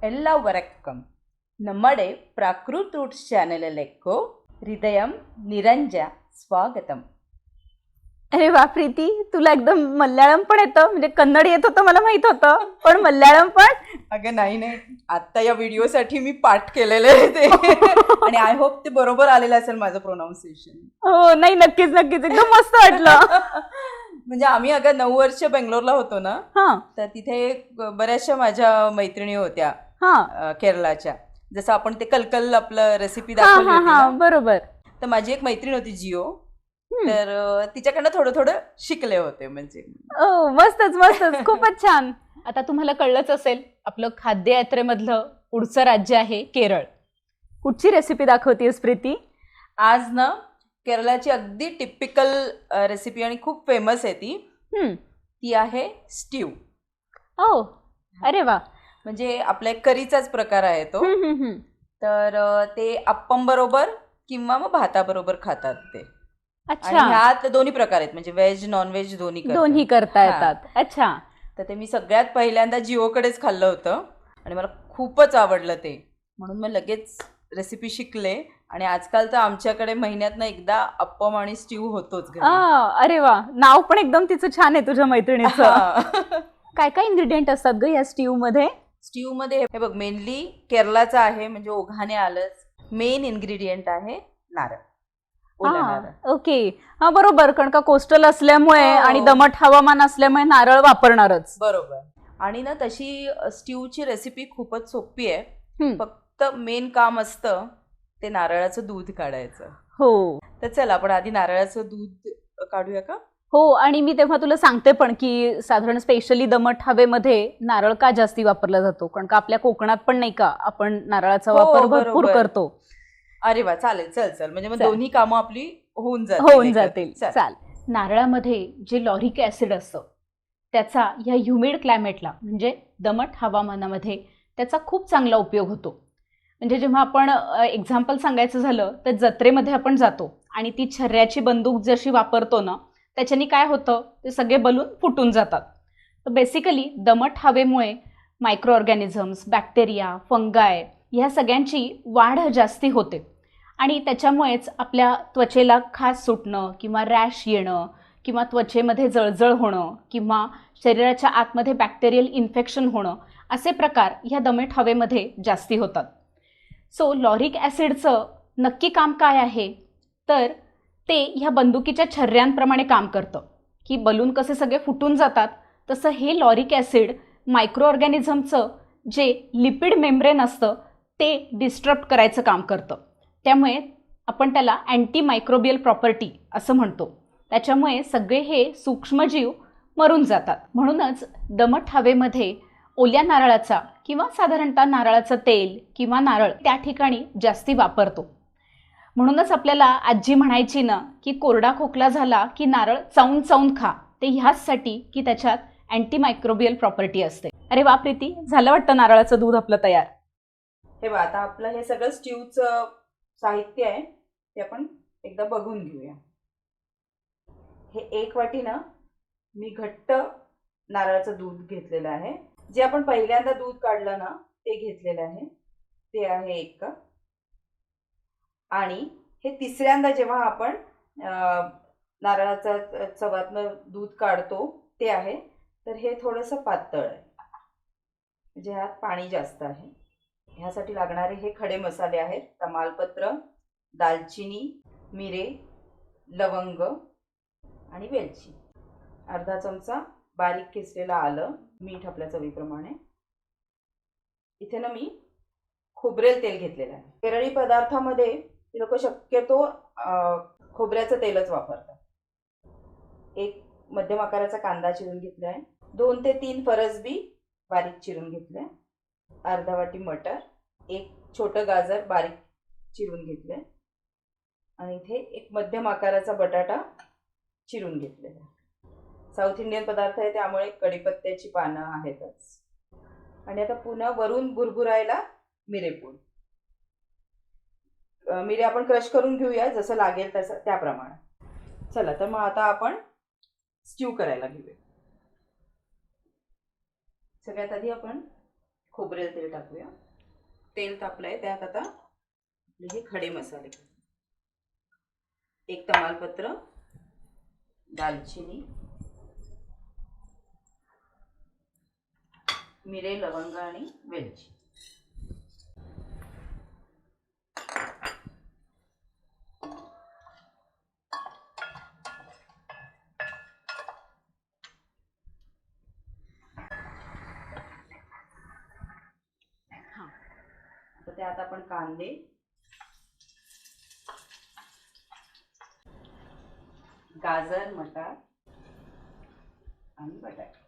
എല്ലാവർക്കും നമ്മുടെ പ്രാകൃത് റൂട്ട്സ് ചॅनലിലേക്ക് हृदयम निरंज स्वागतम. अरे वा प्रीती, तुला एकदम मल्याळम पण येतं. म्हणजे कन्नड येत होतं मला माहित होतं, पण मल्याळम पण. अगं नाही, आता या व्हिडिओसाठी मी पाठ केलेले आहे ते आणि आय होप ते बरोबर आलेलं असेल माझं प्रोनाऊन्सिएशन. हो नाही, नक्कीच एकदम मस्त वाटलं. म्हणजे आम्ही अगं 9 वर्ष बेंगलोरला होतो ना, तर तिथे बऱ्याचशा माझ्या मैत्रिणी होत्या केरळच्या. जसं आपण ते कलकल आपलं रेसिपी दाखवली होती ना, बरोबर. तर माझी एक मैत्रीण होती जिओ, तर तिच्याकडनं थोडं शिकले होते. म्हणजे मस्तच खूपच छान. आता तुम्हाला कळलंच असेल, आपलं खाद्य यात्रेमधलं पुढचं राज्य आहे केरळ. कुठची रेसिपी दाखवतेस प्रीती? आज ना केरळाची अगदी टिपिकल रेसिपी आणि खूप फेमस आहे ती आहे स्ट्यू. ओ अरे वा. म्हणजे आपल्या करीचाच प्रकार आहे तो. तर ते अप्पम बरोबर किंवा मग भाताबरोबर खातात ते. अच्छा. ह्यात दोन्ही प्रकार आहेत, म्हणजे व्हेज नॉन व्हेज दोन्ही करता येतात. अच्छा. तर ते मी सगळ्यात पहिल्यांदा जिओकडेच खाल्लं होतं आणि मला खूपच आवडलं ते, म्हणून मग लगेच रेसिपी शिकले. आणि आजकाल तर आमच्याकडे महिन्यातनं एकदा अप्पम आणि स्ट्यू होतोच घरी. अरे वा, नाव पण एकदम तिचं छान आहे तुझ्या मैत्रिणीचं. काय काय इन्ग्रेडियंट असतात ग या स्ट्यू मध्ये? स्ट्यू मध्ये हे बघ, मेनली केरळाचं आहे, म्हणजे ओघाने आलंच. मेन इन्ग्रेडियंट आहे नारळ, ओला नारळ. ओके, हा बरोबर, कारण का कोस्टल असल्यामुळे आणि दमट हवामान असल्यामुळे नारळ वापरणारच. बरोबर. आणि ना तशी स्ट्यूची रेसिपी खूपच सोपी आहे. फक्त मेन काम असतं ते नारळाचं दूध काढायचं. हो, तर चल आपण आधी नारळाचं दूध काढूया का? हो. आणि मी तेव्हा तुला सांगते पण की साधारण स्पेशली दमट हवेमध्ये नारळ का जास्ती वापरला जातो, कारण का आपल्या कोकणात पण नाही का आपण नारळाचा वापर भरपूर करतो. अरे वा, चालेल, चल म्हणजे मग दोन्ही कामं आपली होऊन जातील. चाल. नारळामध्ये जे लॉरिक ऍसिड असतं त्याचा ह्या ह्युमिड क्लायमेटला म्हणजे दमट हवामानामध्ये त्याचा खूप चांगला उपयोग होतो. म्हणजे जेव्हा आपण एक्झाम्पल सांगायचं झालं तर जत्रेमध्ये आपण जातो आणि ती छर्र्याची बंदूक जशी वापरतो ना, त्याच्यानी काय होतं, ते सगळे बलून फुटून जातात. तर बेसिकली दमट हवेमुळे मायक्रो ऑर्गॅनिझम्स, बॅक्टेरिया, फंगाय ह्या सगळ्यांची वाढ जास्ती होते आणि त्याच्यामुळेच आपल्या त्वचेला खाज सुटणं किंवा रॅश येणं किंवा त्वचेमध्ये जळजळ होणं किंवा शरीराच्या आतमध्ये बॅक्टेरियल इन्फेक्शन होणं असे प्रकार ह्या दमट हवेमध्ये जास्ती होतात. सो लॉरिक ॲसिडचं नक्की काम काय आहे, तर ते ह्या बंदुकीच्या छर्र्यांप्रमाणे काम करतं की बलून कसे सगळे फुटून जातात, तसं हे लॉरिक ॲसिड मायक्रो ऑर्गॅनिझमचं जे लिपिड मेम्ब्रेन असतं ते डिस्ट्रप्ट करायचं काम करतं. त्यामुळे आपण त्याला अँटी मायक्रोबियल प्रॉपर्टी असं म्हणतो. त्याच्यामुळे सगळे हे सूक्ष्मजीव मरून जातात. म्हणूनच दमट हवेमध्ये ओल्या नारळाचा किंवा साधारणतः नारळाचं तेल किंवा नारळ त्या ठिकाणी जास्ती वापरतो. म्हणूनच आपल्याला आजी म्हणायची ना की कोरडा खोकला झाला की नारळ चावून चावून खा, ते ह्याचसाठी की त्याच्यात अँटी मायक्रोबियल प्रॉपर्टी असते. अरे वा प्रीती, झालं वाटतं नारळाचं दूध आपलं तयार. हे बघ, आता आपलं हे सगळं स्ट्यूचं साहित्य आहे ते आपण एकदा बघून घेऊया. हे 1 वाटी ना मी घट्ट नारळाचं दूध घेतलेलं आहे. जे आपण पहिल्यांदा दूध काढलं ना ते घेतलेलं आहे, ते आहे 1 कप. आणि हे तिसऱ्यांदा जेव्हा आपण नारळाचा चव्हातनं दूध काढतो ते आहे, तर हे थोडंसं पातळ आहे, म्हणजे ह्यात पाणी जास्त आहे. ह्यासाठी लागणारे हे खडे मसाले आहेत: तमालपत्र, दालचिनी, मिरे, लवंग आणि वेलची, अर्धा चमचा बारीक किसलेलं आलं, मीठ आपल्या चवीप्रमाणे. इथे ना मी खोबरेल तेल घेतलेलं आहे. केरळी पदार्थामध्ये लोक शक्यतो खोबऱ्याचं तेलच वापरतात. 1 मध्यम आकाराचा कांदा चिरून घेतला आहे, 2 ते 3 फरसबी बारीक चिरून घेतले, अर्धा वाटी मटर, 1 छोटं गाजर बारीक चिरून घेतले आणि इथे 1 मध्यम आकाराचा बटाटा चिरून घेतलेला. साऊथ इंडियन पदार्थ आहे त्यामुळे कढीपत्त्याची पानं आहेतच. आणि आता पुन्हा वरून भुरभुरायला मिरेपूड. मिरे आपण क्रश करून घेऊया, जसं लागेल तसं त्याप्रमाणे. चला, तर मग आता आपण स्ट्यू करायला घेऊया. सगळ्यात आधी आपण खोबरेल तेल टाकूया. तेल तापलंय, त्यात आता आपले हे खडे मसाले. 1 तमालपत्र, दालचिनी, मिरे, लवंग आणि वेलची. आता त्यात आपण कांदे, गाजर, मटार आणि बटाटे.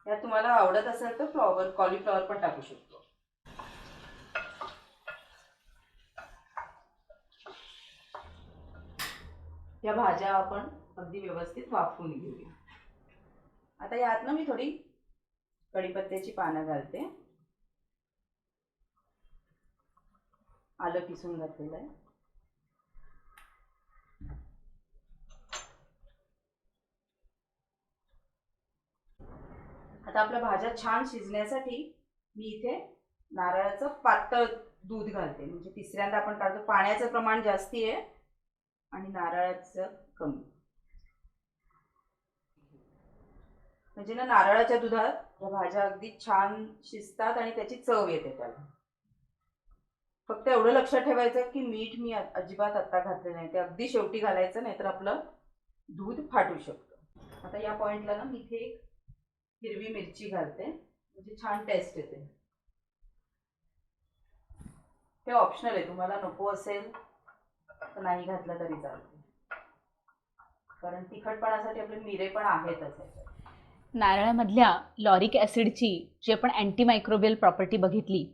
त्यात तुम्हाला आवडत असेल तर कॉलीफ्लॉवर पण टाकू शकतो. या भाज्या आपण अगदी व्यवस्थित वाफवून घेऊया. आता यात ना मी थोडी कढीपत्त्याची पानं घालते. आलं किसून घातलेलं आहे. आता आपल्या भाज्या छान शिजण्यासाठी मी इथे नारळाचं पातळ दूध घालते. म्हणजे तिसऱ्यांदा आपण काढतो, पाण्याचं प्रमाण जास्ती आहे आणि नारळाचं कमी. म्हणजे ना नारळाच्या दुधात या भाज्या अगदी छान शिजतात आणि त्याची चव येते त्याला. फक्त एवढं लक्षात ठेवायचं की मीठ मी अजिबात आता घातलं नाही, ते अगदी शेवटी घालायचं, नाहीतर आपलं दूध फाटू शकतं. आता या पॉइंटला ना मी इथे एक हिरवी मिरची घालते, म्हणजे छान टेस्ट येते. हे ऑप्शनल आहे, तुम्हाला नको असेल तर नाही घातलं तरी चालते, कारण तिखटपणासाठी आपले मिरे पण आहेतच. नारळामधल्या लॉरिक ॲसिडची जी आपण अँटीमायक्रोबियल प्रॉपर्टी बघितली,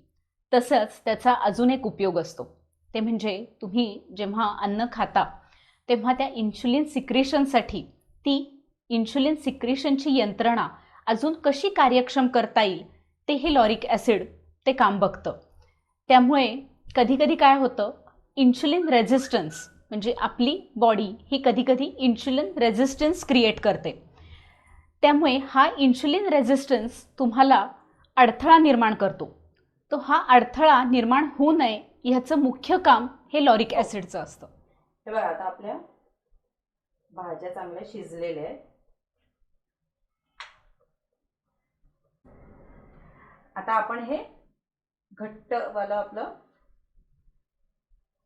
तसंच त्याचा अजून एक उपयोग असतो. ते म्हणजे तुम्ही जेव्हा अन्न खाता तेव्हा त्या इन्शुलिन सिक्रेशनसाठी ती इन्शुलिन सिक्रेशनची यंत्रणा अजून कशी कार्यक्षम करता येईल ते हे लॉरिक ॲसिड ते काम बघतं. त्यामुळे कधीकधी काय होतं, इन्शुलिन रेझिस्टन्स म्हणजे आपली बॉडी ही कधीकधी इन्शुलिन रेझिस्टन्स क्रिएट करते. त्यामुळे हा इन्शुलिन रेझिस्टन्स तुम्हाला अडथळा निर्माण करतो. तो हा अडथळा निर्माण होऊ नये ह्याचं मुख्य काम हे लॉरिक ॲसिडचं असतं. हे बघा, आता आपल्या भाज्या चांगल्या शिजलेल्या आहेत. आता आपण हे घट्टवालं आपलं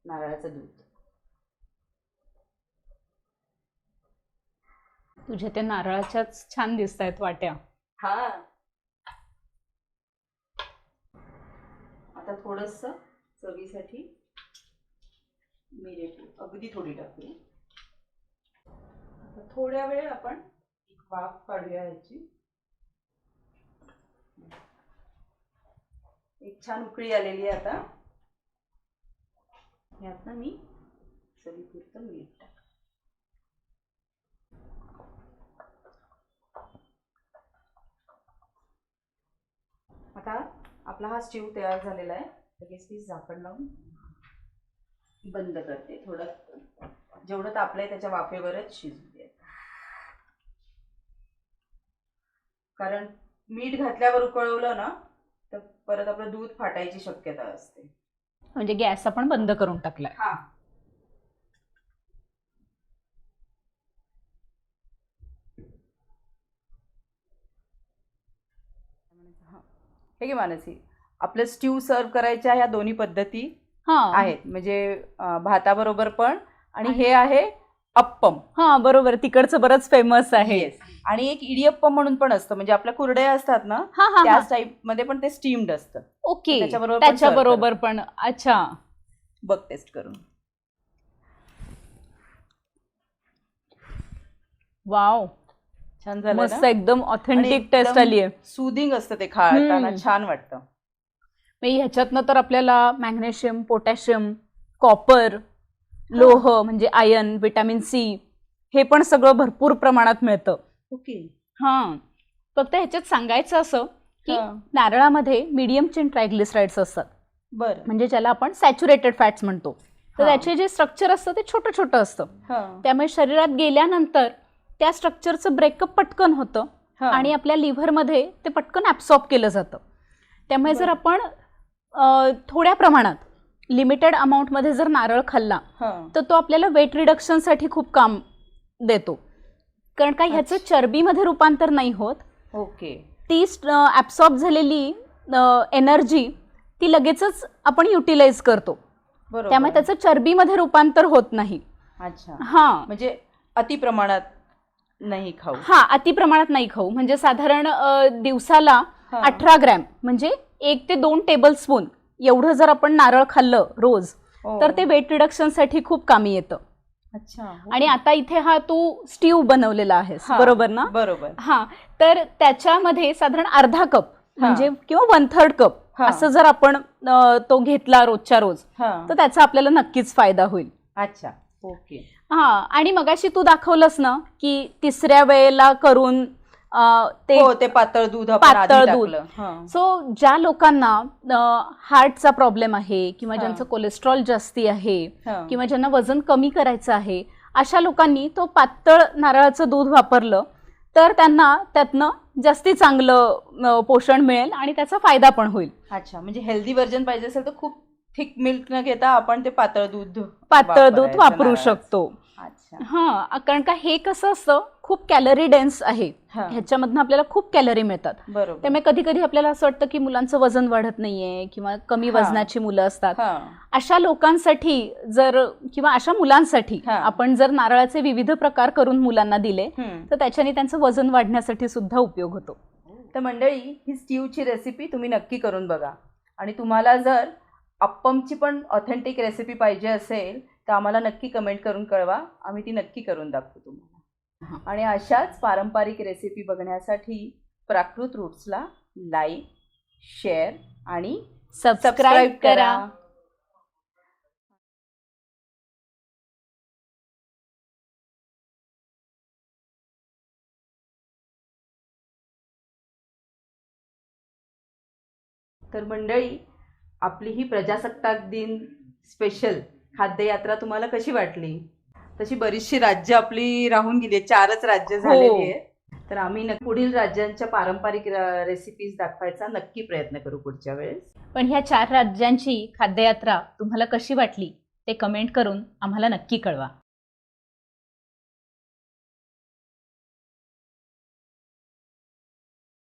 नारळाचं दूध. तुझ्या त्या नारळाच्याच छान दिसत आहेत वाट्या. हा, आता थोडस चवीसाठी मिरे अगदी थोडी टाकूया. आता थोड्या वेळ आपण एक वाफ काढूया याची. एक छान उकळी आलेली आहे. आता यात ना मी चवीपुरतं मीठ टाक. आता आपला हा स्ट्यू तयार झालेला आहे. लगेच ती झाकण लावून बंद करते. थोडं जेवढं तापलंय त्याच्या वाफेवरच शिजू दे, कारण मीठ घातल्यावर उकळवलं ना तर परत आपलं दूध फाटायची शक्यता असते. म्हणजे गॅस आपण बंद करून टाकलाय. हा, हे घे मानसी, आपलं स्ट्यू सर्व करायच्या ह्या दोन्ही पद्धती आहेत. म्हणजे भाताबरोबर पण, आणि हे आहे अप्पम. हा बरोबर, तिकडचं बरंच फेमस आहे. आणि एक इडियप्पम म्हणून पण असतं, म्हणजे आपल्या कुरडया असतात ना त्याच टाईप मध्ये पण ते स्टीम्ड असतं. ओके, त्याच्याबरोबर त्याच्याबरोबर पण. अच्छा, बघ टेस्ट करून. वाव, छान झालं मस्त, ना? एकदम ऑथेंटिक टेस्ट आली आहे. सुदिंग असतं ते खाताना, छान वाटतं. ह्याच्यातनं तर आपल्याला मॅग्नेशियम, पोटॅशियम, कॉपर, लोह म्हणजे आयर्न, विटॅमिन सी हे पण सगळं भरपूर प्रमाणात मिळतं. ओके. हां, फक्त ह्याच्यात सांगायचं असं की नारळामध्ये मीडियम चेन ट्रायग्लिसराइड्स असतात. बरं, म्हणजे ज्याला आपण सॅच्युरेटेड फॅट्स म्हणतो. तर त्याचे जे स्ट्रक्चर असतं ते छोटं छोटं असतं. त्यामुळे शरीरात गेल्यानंतर त्या स्ट्रक्चरचं ब्रेकअप पटकन होतं हा. आणि आपल्या लिव्हरमध्ये ते पटकन ॲब्सॉर्ब केलं जातं. त्यामुळे जर आपण थोड्या प्रमाणात लिमिटेड अमाऊंटमध्ये जर नारळ खाल्ला हा. तर तो आपल्याला वेट रिडक्शनसाठी खूप काम देतो. कारण का ह्याचं चरबीमध्ये रूपांतर नाही होत. ओके. ती ॲब्सॉर्ब झालेली एनर्जी ती लगेचच आपण युटिलाइज करतो. बरोबर. त्यामुळे त्याचं चरबीमध्ये रूपांतर होत नाही. अच्छा. हां म्हणजे अति प्रमाणात नाही खाऊ. हां, अति प्रमाणात नाही खाऊ. म्हणजे साधारण दिवसाला हा. 18 ग्रॅम म्हणजे 1 ते 2 टेबलस्पून एवढं जर आपण नारळ खाल्लं रोज ओ. तर ते वेट रिडक्शनसाठी खूप कामी येतं. अच्छा. आणि आता इथे हा तू स्टीव बनवलेला आहेस, हा, बरोबर ना? बरोबर. हां, तर त्याच्यामध्ये साधारण अर्धा कप म्हणजे किंवा 1/3 कप हा. असं जर आपण तो घेतला रोजच्या रोज हा. तर त्याचा आपल्याला नक्कीच फायदा होईल. अच्छा. ओके. हां, आणि मगाशी तू दाखवलंस ना की तिसऱ्या वेळेला करून ते पातळ दूध आपण आधी पातळ दूध. टाकलं. हा. सो ज्या लोकांना हार्टचा प्रॉब्लेम आहे किंवा हा. ज्यांचं कोलेस्ट्रॉल जास्ती आहे हा. किंवा ज्यांना वजन कमी करायचं आहे अशा लोकांनी तो पातळ नारळाचं दूध वापरलं तर त्यांना त्यातनं जास्ती चांगलं पोषण मिळेल आणि त्याचा फायदा पण होईल. अच्छा. म्हणजे हेल्दी व्हर्जन पाहिजे असेल तर खूप थिक मिल्क न घेता आपण ते पातळ दूध वापरू नारळाचं. शकतो. अच्छा. हां, कारण का हे कसं असतं खूप कॅलरी डेन्स आहे. हा. ह्याच्यामधनं आपल्याला खूप कॅलरी मिळतात. बरोबर. त्यामुळे कधी कधी आपल्याला असं वाटतं की मुलांचं वजन वाढत नाहीये किंवा कमी हा. वजनाची मुलं असतात. हा. अशा लोकांसाठी जर किंवा अशा मुलांसाठी हा. आपण जर नारळाचे विविध प्रकार करून मुलांना दिले हम्म. तर त्याच्याने त्यांचं वजन वाढण्यासाठी सुद्धा उपयोग होतो. तर मंडळी ही स्टीवची रेसिपी तुम्ही नक्की करून बघा. आणि तुम्हाला जर अप्पमची पण ऑथेंटिक रेसिपी पाहिजे असेल तर आम्हाला नक्की कमेंट करून कळवा. आम्ही ती नक्की करून दाखवू तुम्हाला. आणि अशाच पारंपरिक रेसिपी बघण्यासाठी प्राकृत रूट्सला लाईक, शेअर आणि सबस्क्राईब करा. तर मंडळी आपली ही प्रजासत्ताक दिन स्पेशल खाद्ययात्रा तुम्हाला कशी वाटली? तशी बरीचशी राज्य आपली राहून गेली, 4च राज्य झालेली आहेत. तर आम्ही पुढील राज्यांच्या पारंपरिक रेसिपीज दाखवायचा नक्की प्रयत्न करू पुढच्या वेळेस. पण ह्या 4 राज्यांची खाद्ययात्रा तुम्हाला कशी वाटली ते कमेंट करून आम्हाला नक्की कळवा.